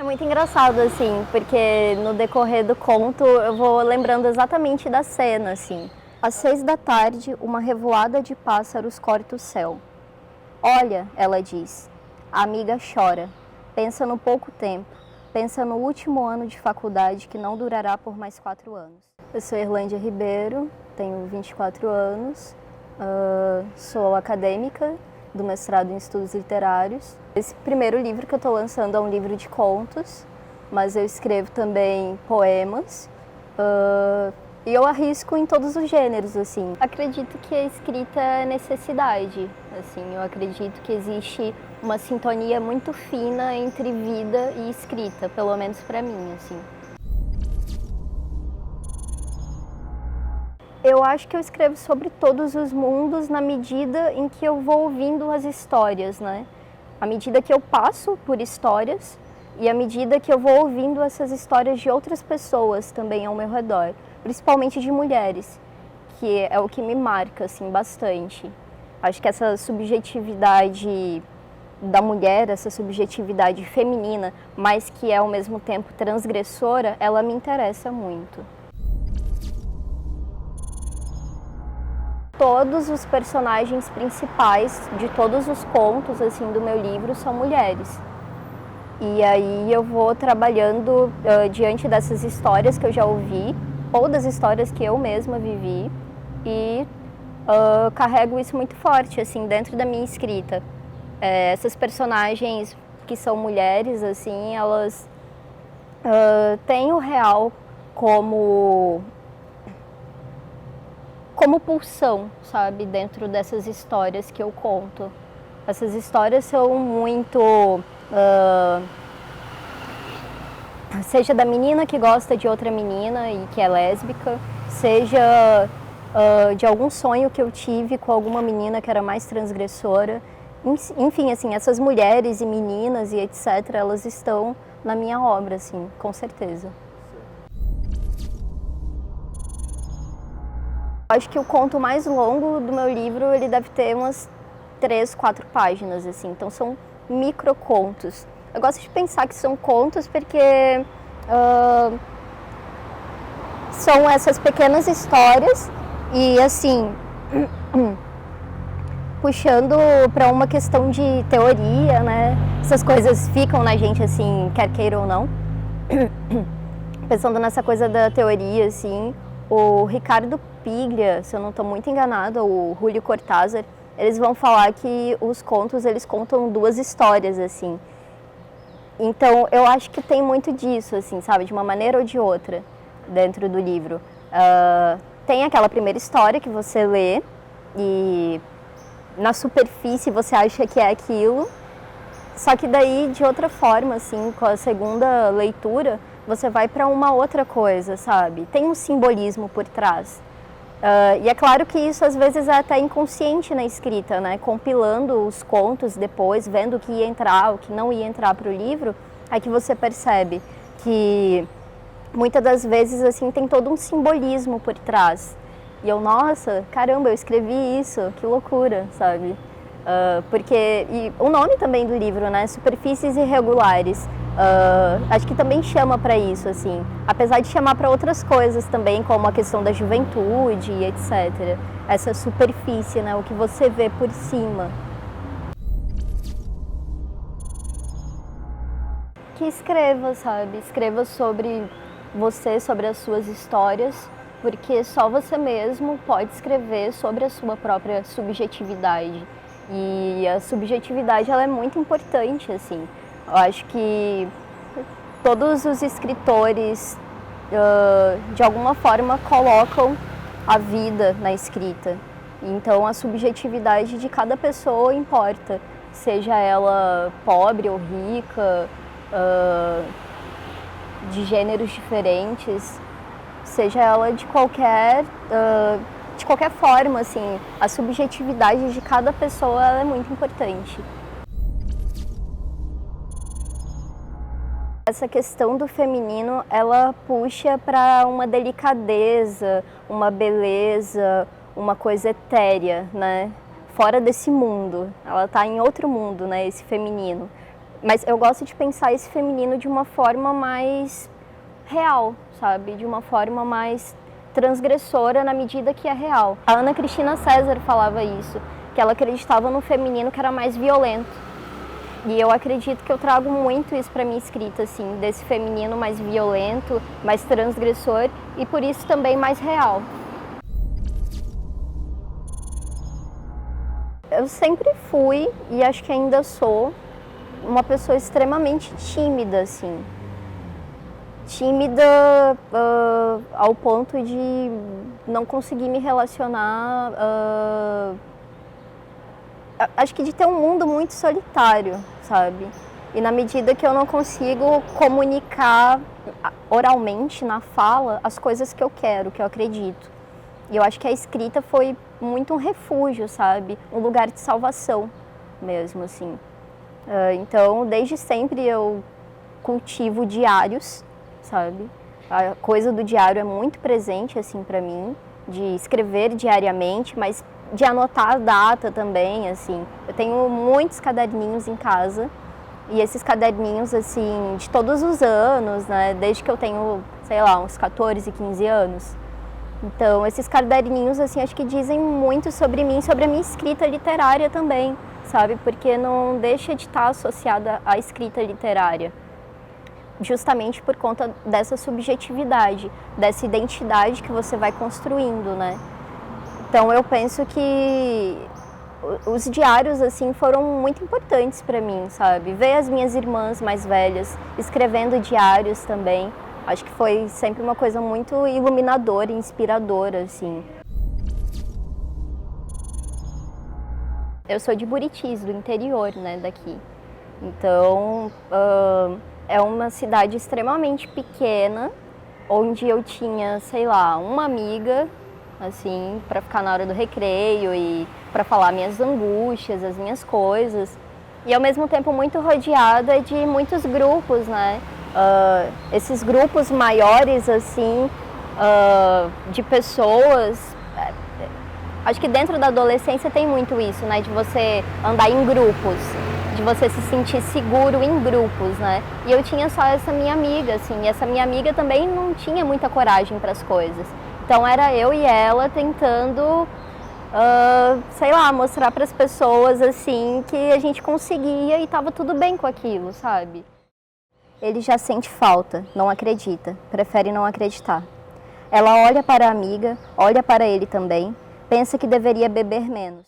muito engraçado, assim, porque no decorrer do conto eu vou lembrando exatamente da cena, assim. Às 6 da tarde, uma revoada de pássaros corta o céu. Olha, ela diz, a amiga chora, pensa no pouco tempo, pensa no último ano de faculdade que não durará por mais 4 anos. Eu sou Erlândia Ribeiro, tenho 24 anos, sou acadêmica do mestrado em estudos literários. Esse primeiro livro que eu estou lançando é um livro de contos, mas eu escrevo também poemas e eu arrisco em todos os gêneros, assim. Acredito que a escrita é necessidade, assim, eu acredito que existe uma sintonia muito fina entre vida e escrita, pelo menos para mim, assim. Eu acho que eu escrevo sobre todos os mundos na medida em que eu vou ouvindo as histórias, né? À medida que eu passo por histórias e à medida que eu vou ouvindo essas histórias de outras pessoas também ao meu redor, principalmente de mulheres, que é o que me marca, assim, bastante. Acho que essa subjetividade da mulher, essa subjetividade feminina, mas que é ao mesmo tempo transgressora, ela me interessa muito. Todos os personagens principais de todos os contos assim do meu livro são mulheres. E aí eu vou trabalhando diante dessas histórias que eu já ouvi ou das histórias que eu mesma vivi e carrego isso muito forte assim dentro da minha escrita. Essas personagens que são mulheres assim, elas têm o real como pulsão, sabe, dentro dessas histórias que eu conto. Essas histórias são muito... seja da menina que gosta de outra menina e que é lésbica, seja de algum sonho que eu tive com alguma menina que era mais transgressora. Enfim, assim, essas mulheres e meninas e etc., elas estão na minha obra, assim, com certeza. Acho que o conto mais longo do meu livro, ele deve ter umas 3, 4 páginas, assim, então são microcontos. Eu gosto de pensar que são contos porque são essas pequenas histórias e, assim, puxando para uma questão de teoria, né? Essas coisas ficam na gente, assim, quer queira ou não. Pensando nessa coisa da teoria, assim, o Ricardo Piglia, se eu não estou muito enganada, o Julio Cortázar, eles vão falar que os contos, eles contam 2 histórias, assim. Então, eu acho que tem muito disso, assim, sabe? De uma maneira ou de outra, dentro do livro. Tem aquela primeira história que você lê e na superfície você acha que é aquilo, só que daí, de outra forma, assim, com a segunda leitura, você vai para uma outra coisa, sabe? Tem um simbolismo por trás. E é claro que isso às vezes é até inconsciente na escrita, né? Compilando os contos depois, vendo o que ia entrar, o que não ia entrar para o livro, é que você percebe que muitas das vezes assim tem todo um simbolismo por trás. E eu, nossa, caramba, eu escrevi isso, que loucura, sabe? Porque e o nome também do livro, né? Superfícies Irregulares. Acho que também chama para isso, assim. Apesar de chamar para outras coisas também, como a questão da juventude e etc. Essa superfície, né? O que você vê por cima. Que escreva, sabe? Escreva sobre você, sobre as suas histórias, porque só você mesmo pode escrever sobre a sua própria subjetividade. E a subjetividade, ela é muito importante, assim. Eu acho que todos os escritores, de alguma forma, colocam a vida na escrita. Então, a subjetividade de cada pessoa importa, seja ela pobre ou rica, de gêneros diferentes, seja ela de qualquer forma, assim, a subjetividade de cada pessoa ela é muito importante. Essa questão do feminino, ela puxa para uma delicadeza, uma beleza, uma coisa etérea, né? Fora desse mundo. Ela está em outro mundo, né? Esse feminino. Mas eu gosto de pensar esse feminino de uma forma mais real, sabe? De uma forma mais transgressora na medida que é real. A Ana Cristina César falava isso, que ela acreditava no feminino que era mais violento. E eu acredito que eu trago muito isso para minha escrita, assim, desse feminino mais violento, mais transgressor e por isso também mais real. Eu sempre fui, e acho que ainda sou, uma pessoa extremamente tímida, assim. Tímida ao ponto de não conseguir me relacionar, acho que de ter um mundo muito solitário, sabe? E na medida que eu não consigo comunicar oralmente, na fala, as coisas que eu quero, que eu acredito. E eu acho que a escrita foi muito um refúgio, sabe? Um lugar de salvação mesmo, assim. Então, desde sempre eu cultivo diários, sabe? A coisa do diário é muito presente, assim, pra mim, de escrever diariamente, mas de anotar a data também, assim. Eu tenho muitos caderninhos em casa, e esses caderninhos, assim, de todos os anos, né? Desde que eu tenho, sei lá, uns 14, 15 anos. Então, esses caderninhos, assim, acho que dizem muito sobre mim, sobre a minha escrita literária também, sabe? Porque não deixa de estar associada à escrita literária, justamente por conta dessa subjetividade, dessa identidade que você vai construindo, né? Então, eu penso que os diários, assim, foram muito importantes para mim, sabe? Ver as minhas irmãs mais velhas escrevendo diários também. Acho que foi sempre uma coisa muito iluminadora e inspiradora, assim. Eu sou de Buritis, do interior, né, daqui. Então, é uma cidade extremamente pequena, onde eu tinha, sei lá, uma amiga, assim, para ficar na hora do recreio e para falar minhas angústias, as minhas coisas. E ao mesmo tempo muito rodeada de muitos grupos, né? Esses grupos maiores, assim, de pessoas. Acho que dentro da adolescência tem muito isso, né? De você andar em grupos, de você se sentir seguro em grupos, né? E eu tinha só essa minha amiga, assim, e essa minha amiga também não tinha muita coragem para as coisas. Então era eu e ela tentando, sei lá, mostrar para as pessoas, assim, que a gente conseguia e estava tudo bem com aquilo, sabe? Ele já sente falta, não acredita, prefere não acreditar. Ela olha para a amiga, olha para ele também, pensa que deveria beber menos.